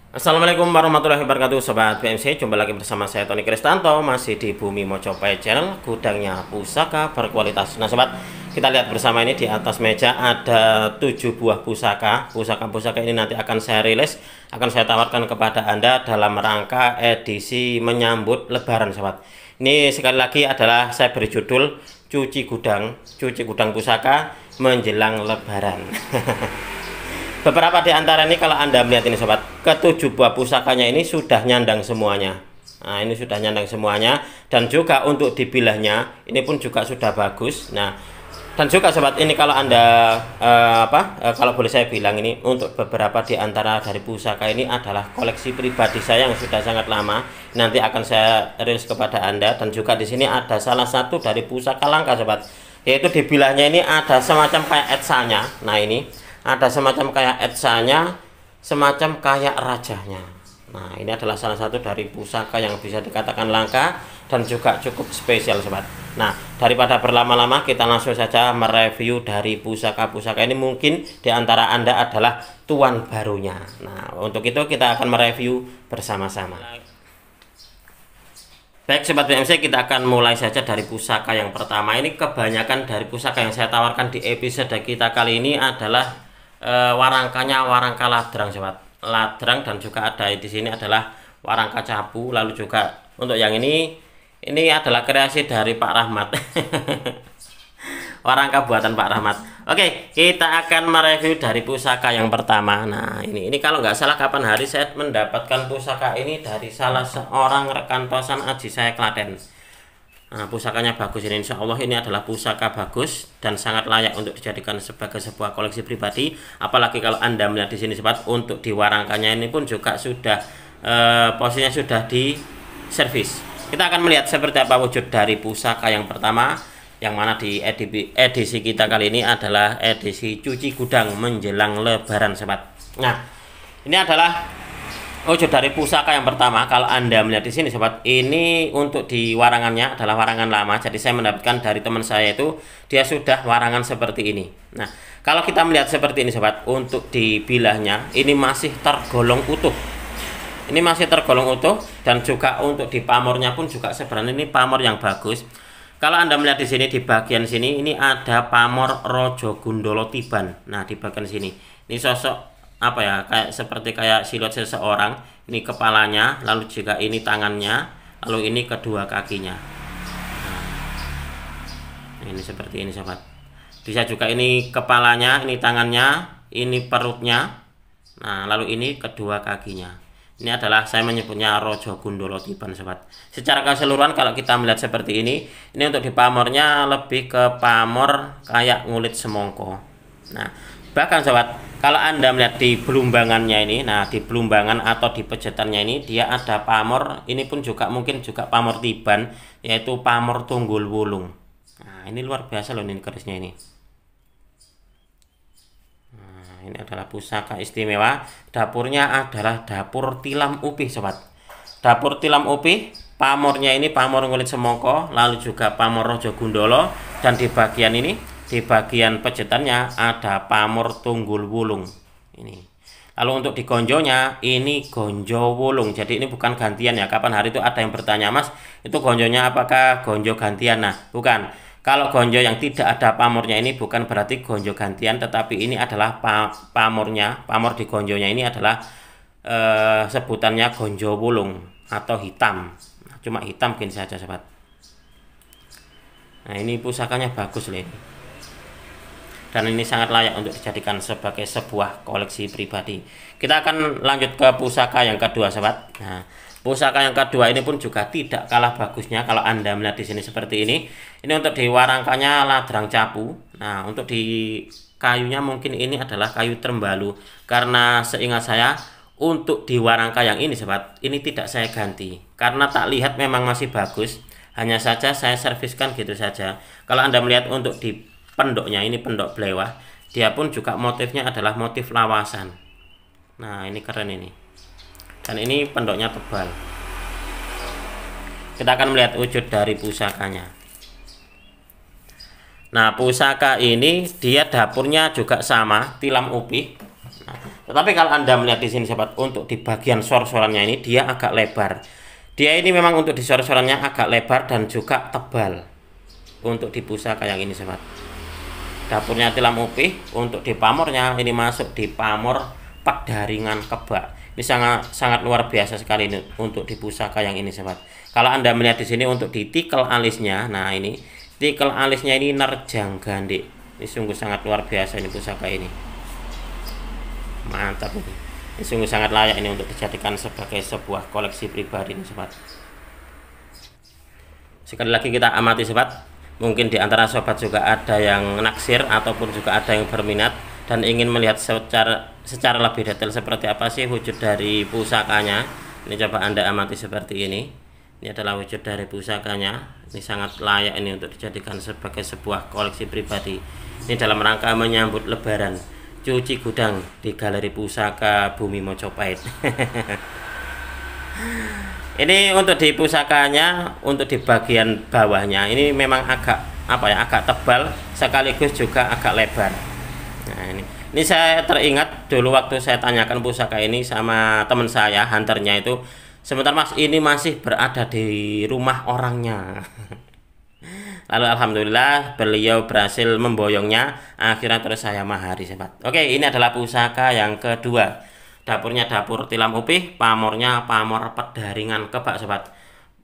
Assalamualaikum warahmatullahi wabarakatuh Sobat BMC, jumpa lagi bersama saya Tony Kristanto, masih di Bumi Mojopahit Channel, gudangnya pusaka berkualitas. Nah sobat, kita lihat bersama ini di atas meja ada 7 buah pusaka. Pusaka-pusaka ini nanti akan saya rilis, akan saya tawarkan kepada Anda dalam rangka edisi menyambut lebaran sobat. Ini sekali lagi adalah saya beri judul cuci gudang pusaka menjelang lebaran. Beberapa di antara ini kalau Anda melihat ini sobat, ketujuh buah pusakanya ini sudah nyandang semuanya. Nah ini sudah nyandang semuanya, dan juga untuk dibilahnya ini pun juga sudah bagus. Nah dan juga sobat, ini kalau Anda kalau boleh saya bilang, ini untuk beberapa di antara dari pusaka ini adalah koleksi pribadi saya yang sudah sangat lama. Nanti akan saya rilis kepada Anda, dan juga di sini ada salah satu dari pusaka langka sobat, yaitu dibilahnya ini ada semacam kayak etsanya. Nah ini ada semacam kayak etsanya, semacam kayak rajanya. Nah ini adalah salah satu dari pusaka yang bisa dikatakan langka dan juga cukup spesial sobat. Nah daripada berlama-lama, kita langsung saja mereview dari pusaka-pusaka ini. Mungkin di antara Anda adalah tuan barunya. Nah untuk itu kita akan mereview bersama-sama. Baik sobat BMC, kita akan mulai saja dari pusaka yang pertama. Ini kebanyakan dari pusaka yang saya tawarkan di episode kita kali ini adalah warangkanya warangka ladrang sobat, ladrang, dan juga ada di sini adalah warangka cabu. Lalu juga untuk yang ini adalah kreasi dari Pak Rahmat. Warangka buatan Pak Rahmat. Oke, kita akan mereview dari pusaka yang pertama. Nah ini kalau nggak salah kapan hari saya mendapatkan pusaka ini dari salah seorang rekan tosan Aji saya Klaten. Nah, pusakanya bagus ini, insya Allah ini adalah pusaka bagus dan sangat layak untuk dijadikan sebagai sebuah koleksi pribadi. Apalagi kalau Anda melihat di sini sobat, untuk di warangkanya ini pun juga sudah posisinya sudah di servis. Kita akan melihat seperti apa wujud dari pusaka yang pertama, yang mana di edisi kita kali ini adalah edisi cuci gudang menjelang lebaran sobat. Nah ini adalah wujud dari pusaka yang pertama. Kalau Anda melihat di sini sobat, ini untuk di warangannya adalah warangan lama. Jadi saya mendapatkan dari teman saya itu, dia sudah warangan seperti ini. Nah kalau kita melihat seperti ini sobat, untuk di bilahnya ini masih tergolong utuh. Ini masih tergolong utuh, dan juga untuk di pamornya pun juga sebenarnya ini pamor yang bagus. Kalau Anda melihat di sini, di bagian sini ini ada pamor Rojo Gundolo Tiban. Nah di bagian sini ini sosok apa ya, kayak seperti kayak siluet seseorang. Ini kepalanya, lalu juga ini tangannya, lalu ini kedua kakinya. Nah, ini seperti ini sobat. Bisa juga ini kepalanya, ini tangannya, ini perutnya. Nah lalu ini kedua kakinya. Ini adalah saya menyebutnya Rojo Gundolo Tiban sobat. Secara keseluruhan kalau kita melihat seperti ini untuk di pamornya lebih ke pamor kayak ngulit semongko. Nah bahkan sobat, kalau Anda melihat di belumbangannya ini, nah di belumbangan atau di pejetannya ini dia ada pamor. Ini pun juga mungkin juga pamor Tiban, yaitu pamor Tunggul Wulung. Nah ini luar biasa loh ini kerisnya ini. Nah ini adalah pusaka istimewa. Dapurnya adalah dapur tilam upih sobat. Dapur tilam upih, pamornya ini pamor ngulit semongko, lalu juga pamor Rojo Gundolo, dan di bagian ini, di bagian pejetannya ada pamor Tunggul Wulung ini. Lalu untuk di gonjonya ini gonjo wulung. Jadi ini bukan gantian ya. Kapan hari itu ada yang bertanya, Mas itu gonjonya apakah gonjo gantian? Nah bukan. Kalau gonjo yang tidak ada pamornya ini bukan berarti gonjo gantian, tetapi ini adalah pamornya. Pamor di gonjonya ini adalah sebutannya gonjo wulung atau hitam. Nah, cuma hitam mungkin saja sobat. Nah ini pusakanya bagus loh ini, dan ini sangat layak untuk dijadikan sebagai sebuah koleksi pribadi. Kita akan lanjut ke pusaka yang kedua sobat. Nah pusaka yang kedua ini pun juga tidak kalah bagusnya. Kalau Anda melihat di sini seperti ini untuk di warangkanya ladrang capu. Nah untuk di kayunya mungkin ini adalah kayu trembalu, karena seingat saya untuk di warangka yang ini sobat, ini tidak saya ganti karena tak lihat memang masih bagus. Hanya saja saya serviskan gitu saja. Kalau Anda melihat untuk di pendoknya, ini pendok belewah, dia pun juga motifnya adalah motif lawasan. Nah ini keren ini, dan ini pendoknya tebal. Kita akan melihat wujud dari pusakanya. Nah pusaka ini dia dapurnya juga sama, tilam upih. Nah, Tetapi kalau Anda melihat di sini sahabat, untuk di bagian sor-sorannya ini dia agak lebar. Dia ini memang untuk di sor-sorannya agak lebar dan juga tebal untuk di pusaka yang ini sahabat. Dapurnya tilam upih, untuk di pamornya ini masuk di pamor pedaringan kebak. Ini sangat luar biasa sekali ini untuk di pusaka yang ini sahabat. Kalau Anda melihat di sini untuk di tikel alisnya, nah ini tikel alisnya ini nerjang gandik. Ini sungguh sangat luar biasa ini pusaka ini. Mantap ini. Ini sungguh sangat layak ini untuk dijadikan sebagai sebuah koleksi pribadi ini sobat. Sekali lagi kita amati sobat. Mungkin di antara sobat juga ada yang naksir ataupun juga ada yang berminat dan ingin melihat secara lebih detail seperti apa sih wujud dari pusakanya. Ini coba Anda amati seperti ini. Ini adalah wujud dari pusakanya. Ini sangat layak ini untuk dijadikan sebagai sebuah koleksi pribadi. Ini dalam rangka menyambut Lebaran. Cuci gudang di Galeri Pusaka Bumi Mojopahit. Ini untuk di pusakanya, untuk di bagian bawahnya ini memang agak agak tebal sekaligus juga agak lebar. Nah, ini saya teringat dulu waktu saya tanyakan pusaka ini sama teman saya, hunternya itu, sebentar Mas, ini masih berada di rumah orangnya. Lalu alhamdulillah beliau berhasil memboyongnya, akhirnya terus saya mahari sobat. Oke, ini adalah pusaka yang kedua. Dapurnya dapur tilam upih, pamornya pamor pedaringan kebak sobat.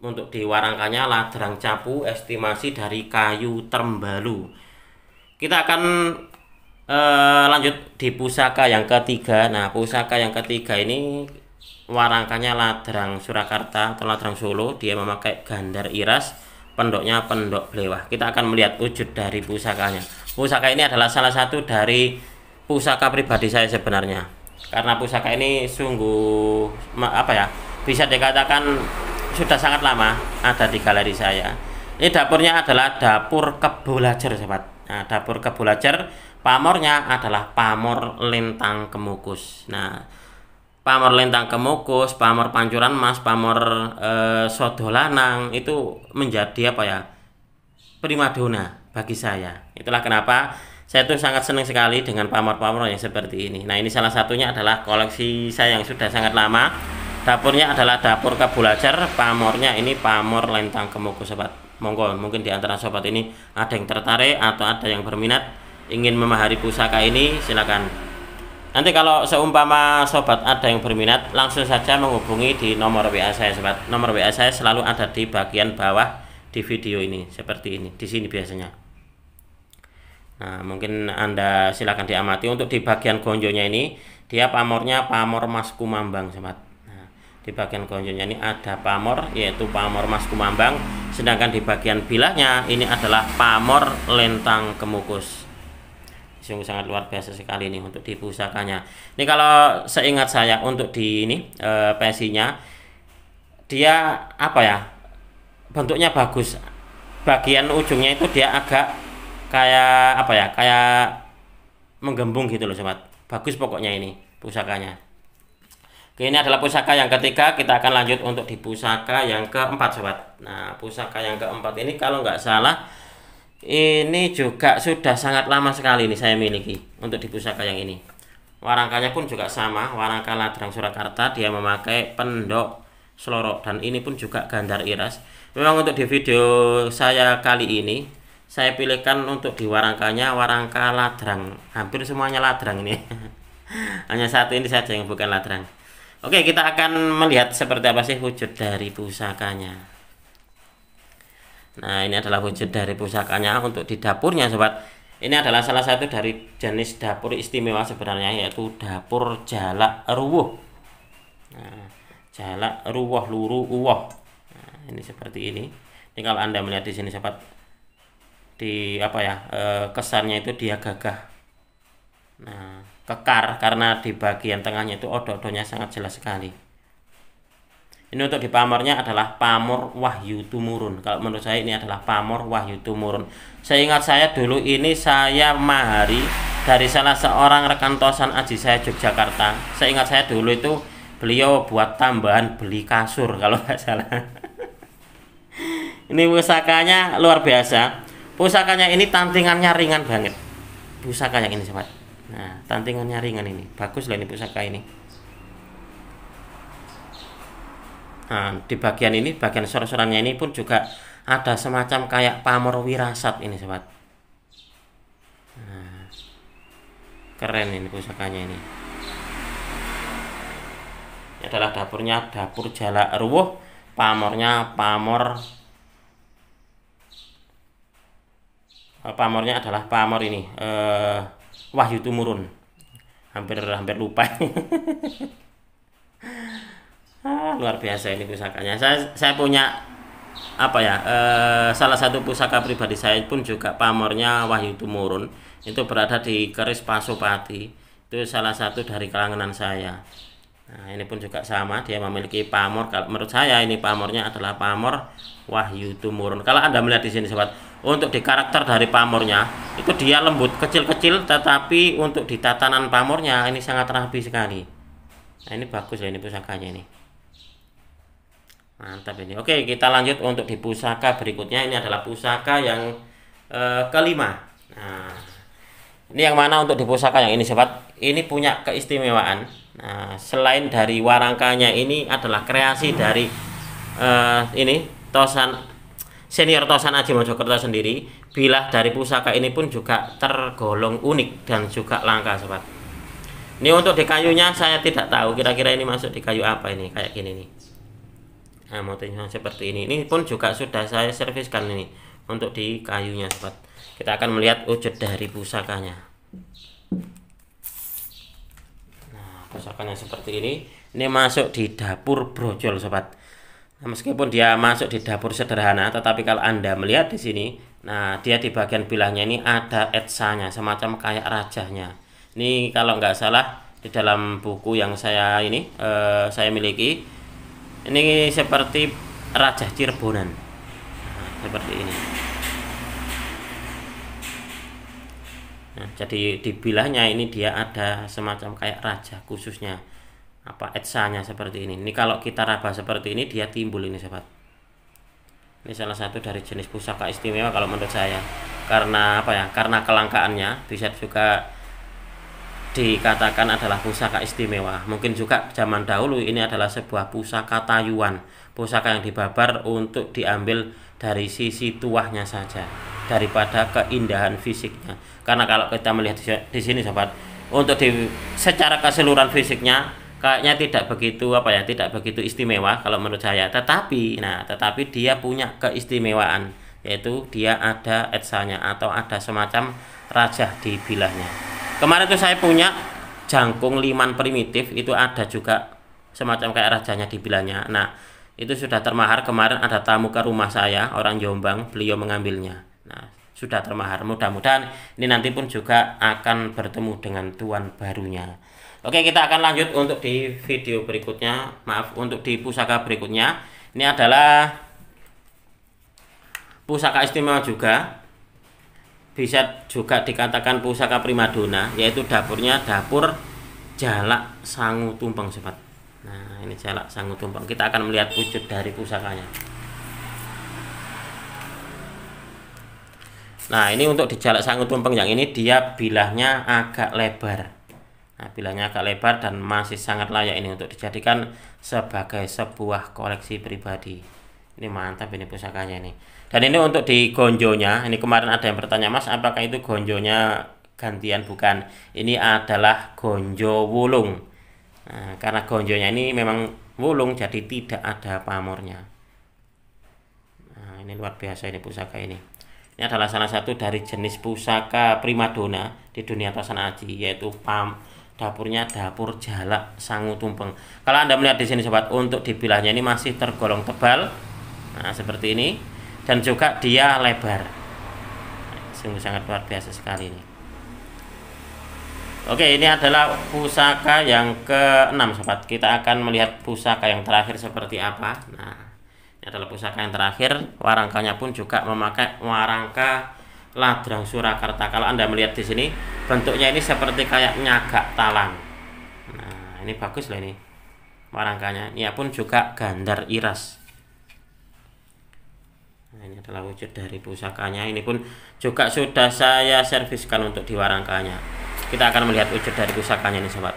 Untuk di warangkanya ladrang capu, estimasi dari kayu termbalu. Kita akan lanjut di pusaka yang ketiga. Nah, pusaka yang ketiga ini warangkanya ladrang Surakarta atau ladrang Solo. Dia memakai gandar iras, pendoknya pendok blewah. Kita akan melihat wujud dari pusakanya. Pusaka ini adalah salah satu dari pusaka pribadi saya sebenarnya. Karena pusaka ini sungguh bisa dikatakan sudah sangat lama ada di galeri saya. Ini dapurnya adalah dapur kebulajar sobat. Nah, dapur kebulajar, pamornya adalah pamor lintang kemukus. Nah, pamor lintang kemukus, pamor pancuran mas, pamor sodolanang itu menjadi primadona bagi saya. Itulah kenapa saya tuh sangat senang sekali dengan pamor-pamor yang seperti ini. Nah, ini salah satunya adalah koleksi saya yang sudah sangat lama. Dapurnya adalah dapur kebulajar, pamornya ini pamor lintang kemukus sobat. Monggo, mungkin di antara sobat ini ada yang tertarik atau ada yang berminat ingin memahari pusaka ini, silakan. Nanti kalau seumpama sobat ada yang berminat, langsung saja menghubungi di nomor WA saya sobat. Nomor WA saya selalu ada di bagian bawah di video ini, seperti ini, di sini biasanya. Nah, mungkin Anda silakan diamati. Untuk di bagian gonjonya ini, dia pamornya pamor Mas Kumambang sobat. Nah, di bagian gonjonya ini ada pamor, yaitu pamor Mas Kumambang. Sedangkan di bagian bilahnya ini adalah pamor lintang kemukus. Sungguh sangat luar biasa sekali ini untuk di pusakanya. Ini kalau seingat saya untuk di ini pesinya dia bentuknya bagus. Bagian ujungnya itu dia agak kayak menggembung gitu loh sobat. Bagus pokoknya ini pusakanya. Oke, ini adalah pusaka yang ketiga. Kita akan lanjut untuk di pusaka yang keempat sobat. Nah, pusaka yang keempat ini kalau nggak salah ini juga sudah sangat lama sekali ini saya miliki untuk di pusaka yang ini. Warangkanya pun juga sama, warangka ladrang Surakarta, dia memakai pendok slorok dan ini pun juga gandar iras. Memang untuk di video saya kali ini saya pilihkan untuk di warangkanya warangka ladrang. Hampir semuanya ladrang ini. Hanya satu ini saja yang bukan ladrang. Oke, kita akan melihat seperti apa sih wujud dari pusakanya. Nah, ini adalah wujud dari pusakanya untuk di dapurnya sobat. Ini adalah salah satu dari jenis dapur istimewa sebenarnya, yaitu dapur jalak ruwuh. Nah, jalak ruwuh luru uwoh. Nah, ini seperti ini. Ini kalau Anda melihat di sini sobat, di kesannya itu dia gagah. Nah, kekar karena di bagian tengahnya itu odo-odonya sangat jelas sekali. Ini untuk di pamornya adalah pamor Wahyu Tumurun. Kalau menurut saya ini adalah pamor Wahyu Tumurun. Seingat saya dulu ini saya mahari dari salah seorang rekan tosan aji saya Yogyakarta. Seingat saya dulu itu beliau buat tambahan beli kasur kalau nggak salah. Ini pusakanya luar biasa. Pusakanya ini tantingannya ringan banget. Pusaka yang ini sobat. Nah, tantingannya ringan ini. Bagus lah ini pusaka ini. Nah, di bagian ini, bagian sor-sorannya ini pun juga ada semacam kayak pamor wirasat ini sobat. Nah, keren ini pusakanya ini. Ini adalah dapurnya, dapur Jalak Ruwuh. Pamornya pamornya adalah pamor ini Wahyu Tumurun. Hampir lupa. Luar biasa ini pusakanya. Saya punya apa ya, salah satu pusaka pribadi saya pun juga pamornya Wahyu Tumurun. Itu berada di keris Pasopati. Itu salah satu dari kelangenan saya. Nah, ini pun juga sama, dia memiliki pamor. Kalau menurut saya ini pamornya adalah pamor Wahyu Tumurun. Kalau Anda melihat di sini sobat, untuk di karakter dari pamornya itu dia lembut, kecil-kecil, tetapi untuk di tatanan pamornya ini sangat rapi sekali. Nah, ini bagus ya ini pusakanya ini. Mantap ini. Oke, kita lanjut untuk di pusaka berikutnya. Ini adalah pusaka yang kelima. Nah, ini yang mana untuk di pusaka yang ini sobat? Ini punya keistimewaan. Nah, selain dari warangkanya ini adalah kreasi dari ini senior Tosan Aji Mojokerto sendiri. Bilah dari pusaka ini pun juga tergolong unik dan juga langka sobat. Ini untuk di kayunya saya tidak tahu kira-kira ini masuk di kayu apa ini, kayak gini nih. Nah, motifnya seperti ini. Ini pun juga sudah saya serviskan ini untuk di kayunya sobat. Kita akan melihat wujud dari pusakanya. Nah, pusakanya seperti ini. Ini masuk di dapur brojol sobat. Nah, meskipun dia masuk di dapur sederhana, tetapi kalau Anda melihat di sini, nah dia di bagian bilahnya ini ada etsanya, semacam kayak rajahnya. Ini kalau nggak salah di dalam buku yang saya saya miliki, ini seperti Rajah Cirebonan. Nah, seperti ini. Nah, jadi di bilahnya ini dia ada semacam kayak raja khususnya, apa etsanya seperti ini. Ini kalau kita raba seperti ini dia timbul ini sobat. Ini salah satu dari jenis pusaka istimewa kalau menurut saya. Karena apa ya? Karena kelangkaannya bisa juga dikatakan adalah pusaka istimewa. Mungkin juga zaman dahulu ini adalah sebuah pusaka tayuan, pusaka yang dibabar untuk diambil dari sisi tuahnya saja daripada keindahan fisiknya. Karena kalau kita melihat di sini sobat, untuk secara keseluruhan fisiknya kayaknya tidak begitu tidak begitu istimewa kalau menurut saya. Tetapi dia punya keistimewaan, yaitu dia ada etsanya atau ada semacam rajah di bilahnya. Kemarin tuh saya punya jangkung liman primitif, itu ada juga semacam kayak rajanya di bilahnya. Nah, itu sudah termahar. Kemarin ada tamu ke rumah saya, orang Jombang, beliau mengambilnya. Nah, sudah termahar. Mudah-mudahan ini nanti pun juga akan bertemu dengan tuan barunya. Oke, kita akan lanjut untuk di video berikutnya. Maaf, untuk di pusaka berikutnya. Ini adalah pusaka istimewa juga. Bisa juga dikatakan pusaka primadona, yaitu dapurnya dapur Jalak Sangu Tumpeng sobat. Nah, ini Jalak Sangu Tumpeng. Kita akan melihat wujud dari pusakanya. Nah, ini untuk di Jalak Sangu Tumpeng yang ini dia bilahnya agak lebar. Nah, bilahnya agak lebar dan masih sangat layak ini untuk dijadikan sebagai sebuah koleksi pribadi. Ini mantap ini pusakanya ini. Dan ini untuk di gonjonya. Ini kemarin ada yang bertanya, Mas, apakah itu gonjonya gantian? Bukan. Ini adalah gonjo wulung. Nah, karena gonjonya ini memang wulung, jadi tidak ada pamornya. Nah, ini luar biasa ini pusaka ini. Ini adalah salah satu dari jenis pusaka primadona di dunia Tosan Aji, yaitu dapurnya dapur Jalak Sangu Tumpeng. Kalau Anda melihat di sini sobat, untuk di bilahnya ini masih tergolong tebal. Nah, seperti ini. Dan juga dia lebar. Sungguh sangat luar biasa sekali ini. Oke, ini adalah pusaka yang ke-6 sobat. Kita akan melihat pusaka yang terakhir seperti apa. Nah, ini adalah pusaka yang terakhir. Warangkanya pun juga memakai warangka Ladrang Surakarta. Kalau Anda melihat di sini, bentuknya ini seperti kayak nyagak talang. Nah, ini bagus loh ini warangkanya. Ini pun juga gandar iras. Nah, ini adalah wujud dari pusakanya. Ini pun juga sudah saya serviskan untuk di warangkanya. kita akan melihat wujud dari pusakanya ini sobat.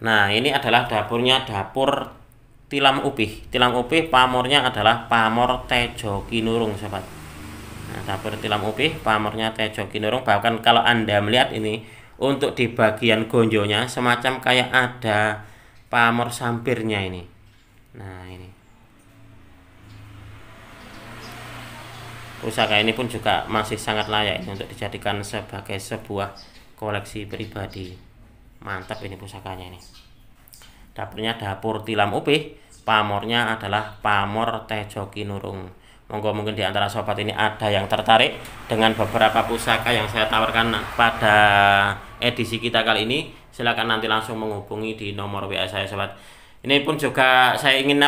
Nah, ini adalah dapurnya, dapur tilam upih. Tilam upih pamornya adalah pamor Tejo Kinurung sobat. Nah, dapur tilam upih pamornya Tejo Kinurung. Bahkan kalau Anda melihat ini, untuk di bagian gonjonya semacam kayak ada pamor sampirnya ini. Nah, ini pusaka ini pun juga masih sangat layak untuk dijadikan sebagai sebuah koleksi pribadi. Mantap ini pusakanya ini. Dapurnya dapur tilam upih, pamornya adalah pamor Tejo Kinurung. Monggo mungkin di antara sobat ini ada yang tertarik dengan beberapa pusaka yang saya tawarkan pada edisi kita kali ini, silakan nanti langsung menghubungi di nomor WA saya sobat. Ini pun juga saya ingin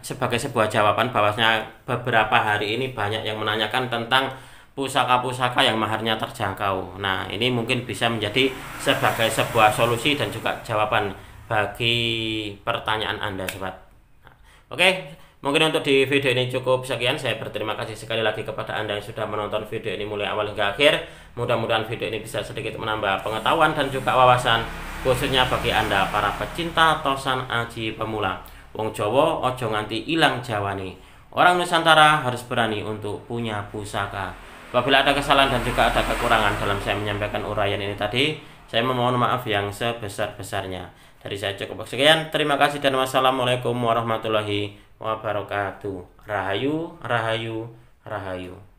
sebagai sebuah jawaban bahwasanya beberapa hari ini banyak yang menanyakan tentang pusaka-pusaka yang maharnya terjangkau. Nah, ini mungkin bisa menjadi sebagai sebuah solusi dan juga jawaban bagi pertanyaan Anda sobat. Oke, mungkin untuk di video ini cukup sekian. Saya berterima kasih sekali lagi kepada Anda yang sudah menonton video ini mulai awal hingga akhir. Mudah-mudahan video ini bisa sedikit menambah pengetahuan dan juga wawasan, khususnya bagi Anda para pecinta tosan aji pemula. Wong Jawa ojo nganti ilang Jawani. Orang Nusantara harus berani untuk punya pusaka. Apabila ada kesalahan dan juga ada kekurangan dalam saya menyampaikan uraian ini tadi, saya memohon maaf yang sebesar-besarnya. Dari saya cukup sekian. Terima kasih dan wassalamualaikum warahmatullahi wabarakatuh. Rahayu, rahayu, rahayu.